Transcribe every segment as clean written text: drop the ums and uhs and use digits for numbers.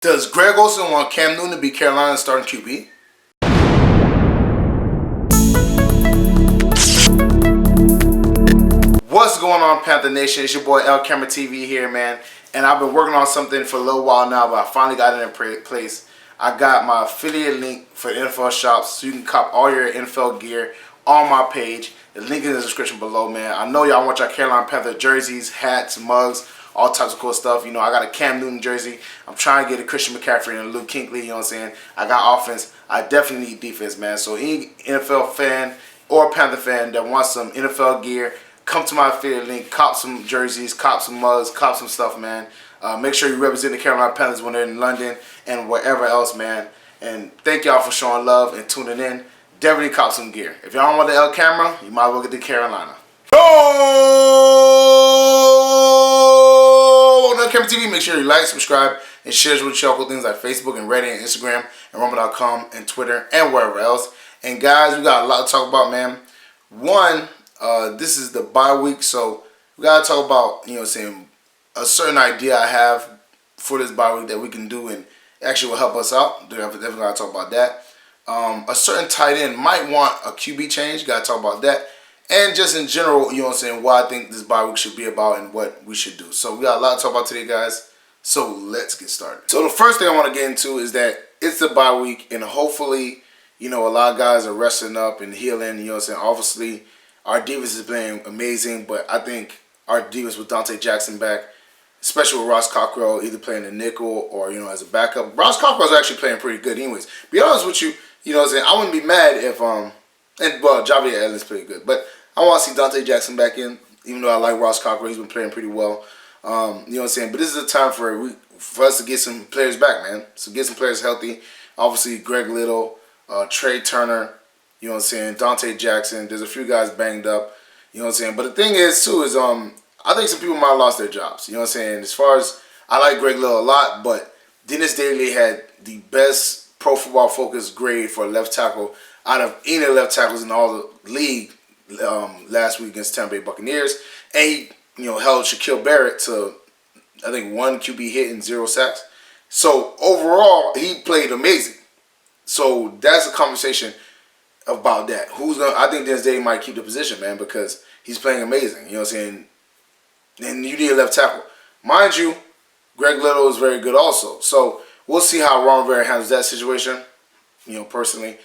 Does Greg Olsen want Cam Newton to be Carolina's starting QB? What's going on, Panther Nation? It's your boy LCameraTV here, man. And I've been working on something for a little while now, but I finally got it in place. I got my affiliate link for NFL shops, so you can cop all your NFL gear on my page. The link is in the description below, man. I know y'all want your Carolina Panther jerseys, hats, mugs, all types of cool stuff. You know, I got a Cam Newton jersey. I'm trying to get a Christian McCaffrey and a Luke Kuechly, you know what I'm saying? I got offense. I definitely need defense, man. So any NFL fan or Panther fan that wants some NFL gear, come to my affiliate link, cop some jerseys, cop some mugs, cop some stuff, man. Make sure you represent the Carolina Panthers when they're in London and wherever else, man. And thank y'all for showing love and tuning in. Definitely cop some gear. If y'all don't want the L camera, you might as well get the Carolina. Oh! On LCameraTV, make sure you like, subscribe, and share with y'all cool things like Facebook and Reddit and Instagram and Rumble.com and Twitter and wherever else. And guys, we got a lot to talk about, man. One, this is the bye week, so we gotta talk about, you know what I'm saying, a certain idea I have for this bye week that we can do and actually will help us out. Definitely gotta talk about that. A certain tight end might want a QB change. Gotta talk about that. And just in general, you know what I'm saying, what I think this bye week should be about and what we should do. So we got a lot to talk about today, guys. So let's get started. So the first thing I want to get into is that it's the bye week, and hopefully, you know, a lot of guys are resting up and healing. You know what I'm saying? Obviously, our defense is playing amazing, but I think our defense with Dante Jackson back, especially with Ross Cockrell either playing the nickel or, you know, as a backup. Ross Cockrell's actually playing pretty good anyways. Be honest with you, you know what I'm saying, I wouldn't be mad if, Javier Allen's pretty good, but I want to see Dante Jackson back in, even though I like Ross Cockrell. He's been playing pretty well. You know what I'm saying? But this is a time for us to get some players back, man. So get some players healthy. Obviously, Greg Little, Trey Turner, you know what I'm saying, Dante Jackson. There's a few guys banged up, you know what I'm saying. But the thing is, too, is I think some people might have lost their jobs. You know what I'm saying? As far as, I like Greg Little a lot, but Dennis Daly had the best Pro Football Focus grade for left tackle out of any left tackles in all the league last week against Tampa Bay Buccaneers. And he, you know, held Shaquille Barrett to, I think, 1 QB hit and 0 sacks. So overall, he played amazing. So that's a conversation about that. I think Dennis Daly might keep the position, man, because he's playing amazing. You know what I'm saying? And you need a left tackle. Mind you, Greg Little is very good also. So we'll see how Ron Rivera handles that situation, you know, personally.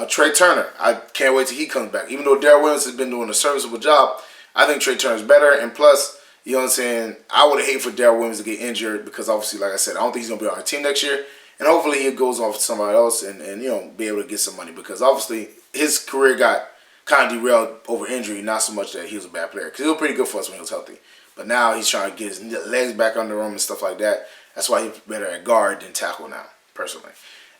Trey Turner, I can't wait till he comes back. Even though Darrell Williams has been doing a serviceable job, I think Trey Turner's better. And plus, you know what I'm saying, I would hate for Darrell Williams to get injured because obviously, like I said, I don't think he's going to be on our team next year. And hopefully he goes off to somebody else and you know, be able to get some money, because obviously his career got kind of derailed over injury, not so much that he was a bad player, because he was pretty good for us when he was healthy. But now he's trying to get his legs back under him and stuff like that. That's why he's better at guard than tackle now, personally.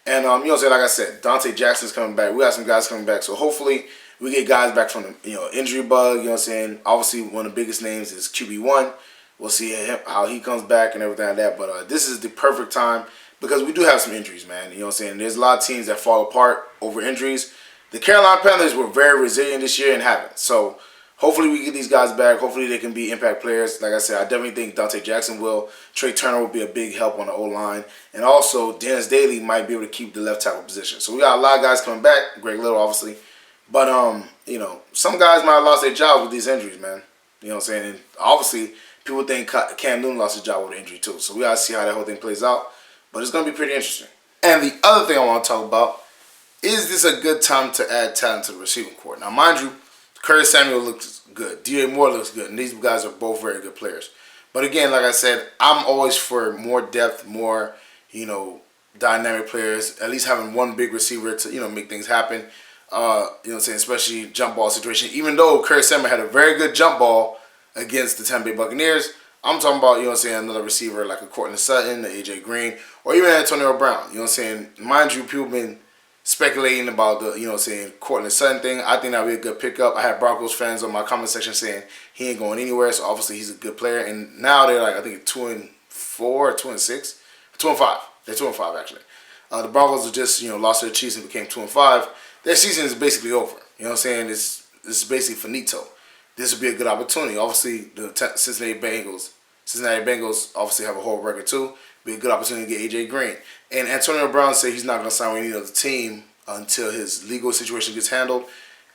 And, you know what I'm saying, like I said, Dante Jackson's coming back. We got some guys coming back. So hopefully we get guys back from the, you know, injury bug. You know what I'm saying? Obviously, one of the biggest names is QB1. We'll see how he comes back and everything like that. But this is the perfect time because we do have some injuries, man. You know what I'm saying? There's a lot of teams that fall apart over injuries. The Carolina Panthers were very resilient this year and haven't. So hopefully we get these guys back. Hopefully they can be impact players. Like I said, I definitely think Dante Jackson will. Trey Turner will be a big help on the O-line. And also, Dennis Daly might be able to keep the left tackle position. So we got a lot of guys coming back. Greg Little, obviously. But, you know, some guys might have lost their jobs with these injuries, man. You know what I'm saying? And obviously, people think Cam Newton lost his job with an injury, too. So we got to see how that whole thing plays out. But it's going to be pretty interesting. And the other thing I want to talk about, is this a good time to add talent to the receiving corps? Now, mind you, Curtis Samuel looks good. DJ Moore looks good. And these guys are both very good players. But again, like I said, I'm always for more depth, more, you know, dynamic players. At least having one big receiver to, you know, make things happen. You know what I'm saying? Especially jump ball situation. Even though Curtis Samuel had a very good jump ball against the Tampa Bay Buccaneers, I'm talking about, you know what I'm saying, another receiver like a Courtland Sutton, a AJ Green, or even Antonio Brown. You know what I'm saying? Mind you, people have been speculating about the, you know what I'm saying, Courtland Sutton thing. I think that would be a good pickup. I had Broncos fans on my comment section saying he ain't going anywhere, so obviously he's a good player. And now they're like, I think 2-4 or 2-6, 2-5. They're 2-5 actually. The Broncos just, you know, lost their Chiefs and became 2-5. Their season is basically over. You know what I'm saying? It's basically finito. This would be a good opportunity. Obviously, the Cincinnati Bengals obviously have a whole record too. be a good opportunity to get A.J. Green. And Antonio Brown said he's not going to sign with any other team until his legal situation gets handled.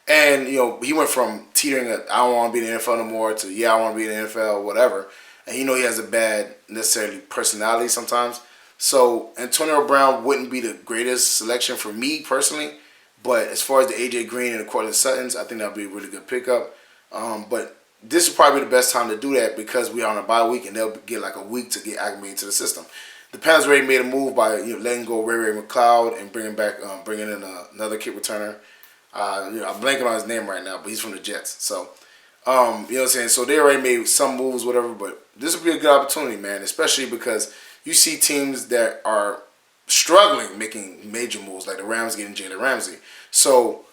And, he went from teetering at, I don't want to be in the NFL no more, to, yeah, I want to be in the NFL, whatever. And he has a bad, necessarily, personality sometimes. So Antonio Brown wouldn't be the greatest selection for me personally. But as far as the A.J. Green and the Cortland Suttons, I think that would be a really good pickup. But this is probably the best time to do that because we are on a bye week and they'll get like a week to get acclimated to the system. The Panthers already made a move by letting go Ray McLeod and bringing in another kick returner. I'm blanking on his name right now, but he's from the Jets. So, you know what I'm saying? So they already made some moves, whatever, but this would be a good opportunity, man, especially because you see teams that are struggling making major moves, like the Rams getting Jalen Ramsey. So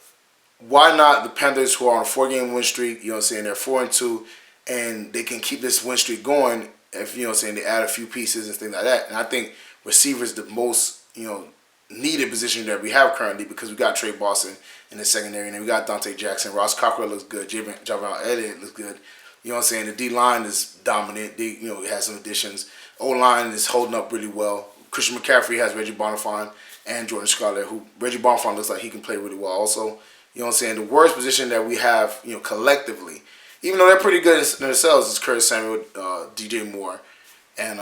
why not the Panthers, who are on a 4-game win streak, they're 4-2, and they can keep this win streak going if, they add a few pieces and things like that. And I think receiver is the most, needed position that we have currently because we got Trey Boston in the secondary, and then we got Dante Jackson. Ross Cockrell looks good. Javon Elliott looks good. The D-line is dominant. They, has some additions. O-line is holding up really well. Christian McCaffrey has Reggie Bonifant and Jordan Scarlett, who Reggie Bonifant looks like he can play really well also. The worst position that we have, collectively, even though they're pretty good in themselves, is Curtis Samuel, DJ Moore, and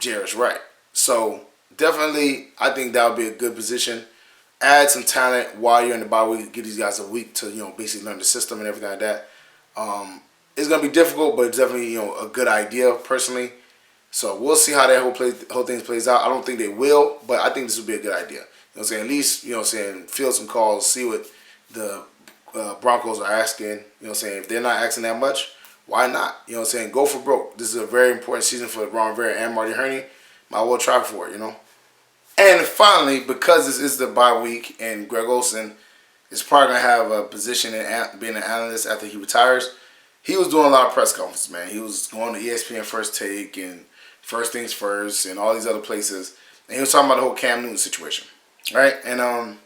Jarius Wright. So definitely, I think that would be a good position. Add some talent while you're in the bye week. Give these guys a week to basically learn the system and everything like that. It's gonna be difficult, but it's definitely a good idea personally. So we'll see how that whole thing plays out. I don't think they will, but I think this would be a good idea. At least field some calls, see what the Broncos are asking. If they're not asking that much, why not? Go for broke. This is a very important season for Ron Rivera and Marty Herney. Might well try for it, And finally, because this is the bye week and Greg Olsen is probably going to have a position in being an analyst after he retires, he was doing a lot of press conferences, man. He was going to ESPN First Take and First Things First and all these other places. And he was talking about the whole Cam Newton situation, right? And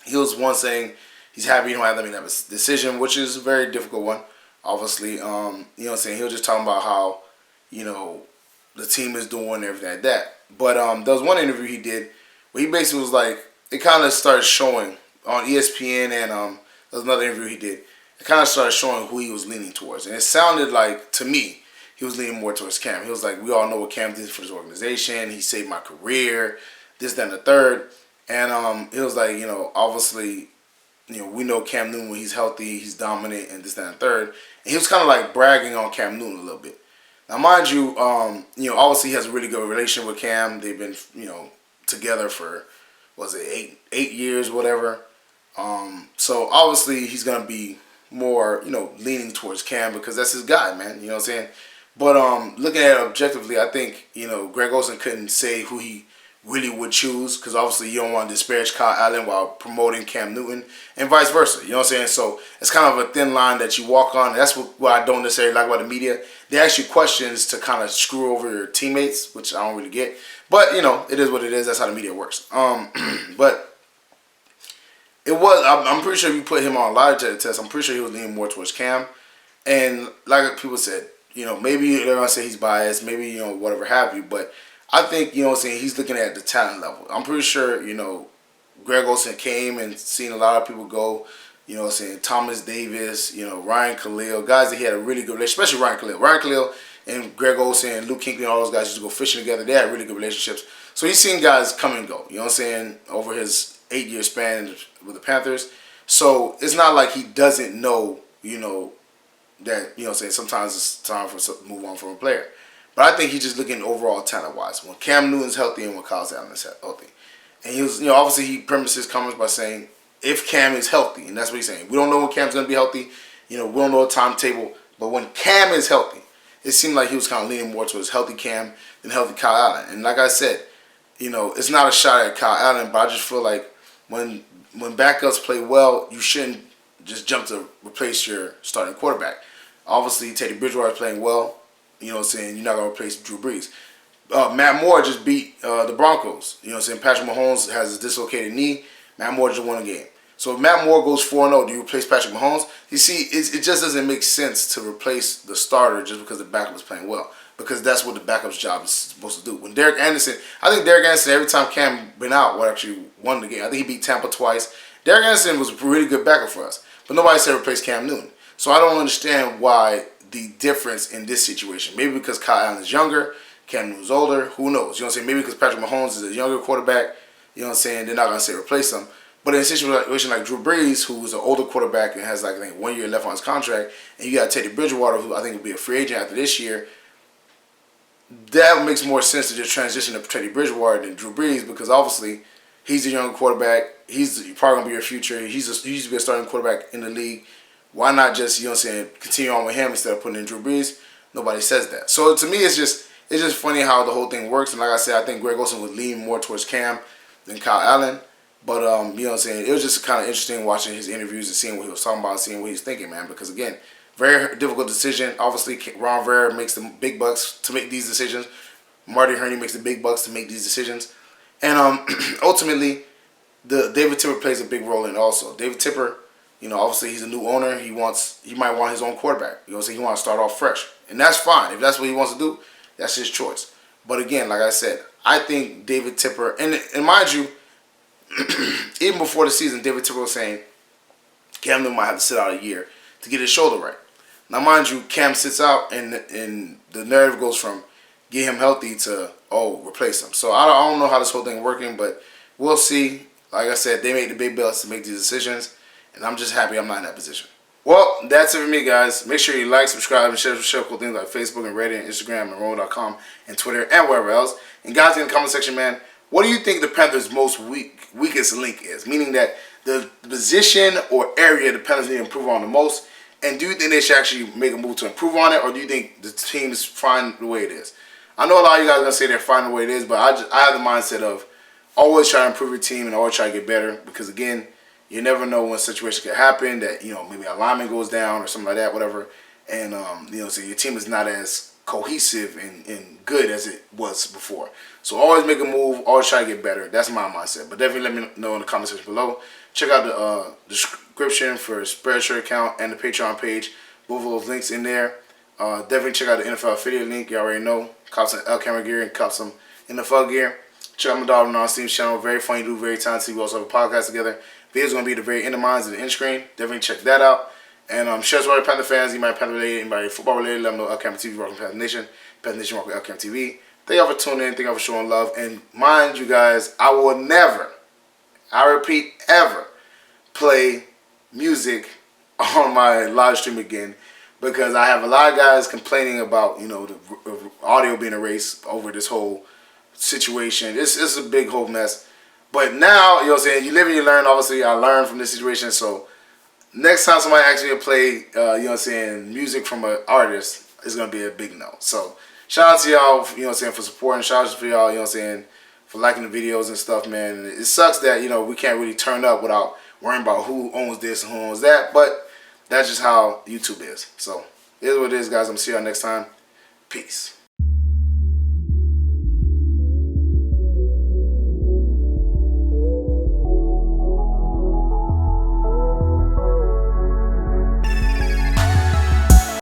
he was saying he's happy he don't have to make that decision, which is a very difficult one, obviously. He was just talking about how, the team is doing and everything like that. But there was one interview he did where he basically was like, it kind of started showing on ESPN, and there was another interview he did. It kind of started showing who he was leaning towards. And it sounded like, to me, he was leaning more towards Cam. He was like, we all know what Cam did for this organization. He saved my career, this, that, and the third. And he was like, obviously, we know Cam Newton when he's healthy, he's dominant, and this, that, and the third. And he was kind of like bragging on Cam Newton a little bit. Now, mind you, obviously he has a really good relationship with Cam. They've been, together for, eight years, whatever. So obviously he's gonna be more, leaning towards Cam because that's his guy, man. You know what I'm saying? But looking at it objectively, I think Greg Olsen couldn't say who he really would choose because obviously you don't want to disparage Kyle Allen while promoting Cam Newton and vice versa. You know what I'm saying? So it's kind of a thin line that you walk on. That's what I don't necessarily like about the media. They ask you questions to kind of screw over your teammates, which I don't really get. But, it is what it is. That's how the media works. But it was, I'm pretty sure if you put him on a lie detector test, I'm pretty sure he was leaning more towards Cam. And like people said, maybe they're going to say he's biased, maybe, whatever have you. But I think, he's looking at the talent level. I'm pretty sure, Greg Olsen came and seen a lot of people go, Thomas Davis, Ryan Khalil, guys that he had a really good relationship, especially Ryan Khalil. Ryan Khalil and Greg Olsen and Luke Kuechly and all those guys used to go fishing together. They had really good relationships. So he's seen guys come and go, over his 8-year span with the Panthers. So it's not like he doesn't know, that, sometimes it's time for to move on from a player. But I think he's just looking overall talent-wise. When Cam Newton's healthy and when Kyle Allen is healthy. And he was, obviously he premised his comments by saying, if Cam is healthy, and that's what he's saying. We don't know when Cam's going to be healthy. We don't know the timetable. But when Cam is healthy, it seemed like he was kind of leaning more towards healthy Cam than healthy Kyle Allen. And like I said, it's not a shot at Kyle Allen, but I just feel like when backups play well, you shouldn't just jump to replace your starting quarterback. Obviously, Teddy Bridgewater is playing well. You're not going to replace Drew Brees. Matt Moore just beat the Broncos. Patrick Mahomes has a dislocated knee. Matt Moore just won a game. So if Matt Moore goes 4-0, do you replace Patrick Mahomes? You see, it just doesn't make sense to replace the starter just because the backup is playing well. because that's what the backup's job is supposed to do. When Derek Anderson, I think Derek Anderson, every time Cam been out, actually won the game. I think he beat Tampa twice. Derek Anderson was a really good backup for us, but nobody said replace Cam Newton. So I don't understand why the difference in this situation. Maybe because Kyle Allen is younger, Cam Newton's older. Who knows? You know what I'm saying? Maybe because Patrick Mahomes is a younger quarterback. You know what I'm saying? They're not gonna say replace him. But in a situation like Drew Brees, who is an older quarterback and has like I think 1 year left on his contract, and you got Teddy Bridgewater, who I think will be a free agent after this year, that makes more sense to just transition to Teddy Bridgewater than Drew Brees, because obviously he's a younger quarterback. He's probably gonna be your future. He used to be a starting quarterback in the league. Why not just, you know what I'm saying, continue on with him instead of putting in Drew Brees? Nobody says that. So to me, it's just funny how the whole thing works. And like I said, I think Greg Olsen would lean more towards Cam than Kyle Allen. But, you know what I'm saying, it was just kind of interesting watching his interviews and seeing what he was talking about and seeing what he's thinking, man. Because, again, very difficult decision. Obviously, Ron Rivera makes the big bucks to make these decisions. Marty Herney makes the big bucks to make these decisions. And ultimately, David Tipper plays a big role in it also. David Tipper, you know, obviously he's a new owner. He might want his own quarterback. You know what I'm saying? He wants to start off fresh. And that's fine. If that's what he wants to do, that's his choice. But again, like I said, I think David Tipper, and mind you, even before the season, David Tipper was saying Cam Newton might have to sit out a year to get his shoulder right. Now, mind you, Cam sits out, and the narrative goes from get him healthy to, replace him. So I don't know how this whole thing is working, but we'll see. Like I said, they make the big belts to make these decisions, and I'm just happy I'm not in that position. Well, that's it for me, guys. Make sure you like, subscribe, and share cool things like Facebook and Reddit and Instagram and Roll.com and Twitter and wherever else. And guys, in the comment section, man, what do you think the Panthers' most weakest link is? Meaning that the position or area the Panthers need to improve on the most. And do you think they should actually make a move to improve on it, or do you think the team is fine the way it is? I know a lot of you guys are going to say they're fine the way it is, but I have the mindset of always try to improve your team and always try to get better, because, again, you never know when a situation could happen that, you know, maybe a lineman goes down or something like that, whatever, and, you know, so your team is not as cohesive and good as it was before. So always make a move, always try to get better. That's my mindset. But definitely let me know in the comment section below. Check out the description for the Spreadshirt account and the Patreon page. Both of those links in there. Definitely check out the NFL affiliate link. You already know. Cop some LCamera gear and cop some NFL gear. Check out my dog on Steve's channel. Very funny dude, very talented. We also have a podcast together. Video's going to be at the very end of mine at the end screen. Definitely check that out. And share with Panther fans, anybody Panther related, anybody football related, let them know LCameraTV, rocking Panther Nation. Panther Nation, rocking LCameraTV. Thank y'all for tuning in. Thank y'all for showing love. And mind you guys, I will never, I repeat, ever play music on my live stream again, because I have a lot of guys complaining about, you know, the audio being erased over this whole situation. It's a big whole mess. But now, you know what I'm saying, you live and you learn. Obviously, I learned from this situation. So next time somebody asks me to play, you know what I'm saying, music from an artist, it's going to be a big no. So shout out to y'all, you know what I'm saying, for supporting. Shout out to y'all, you know what I'm saying, for liking the videos and stuff, man. And it sucks that, you know, we can't really turn up without worrying about who owns this and who owns that. But that's just how YouTube is. So it is what it is, guys. I'm going to see y'all next time. Peace.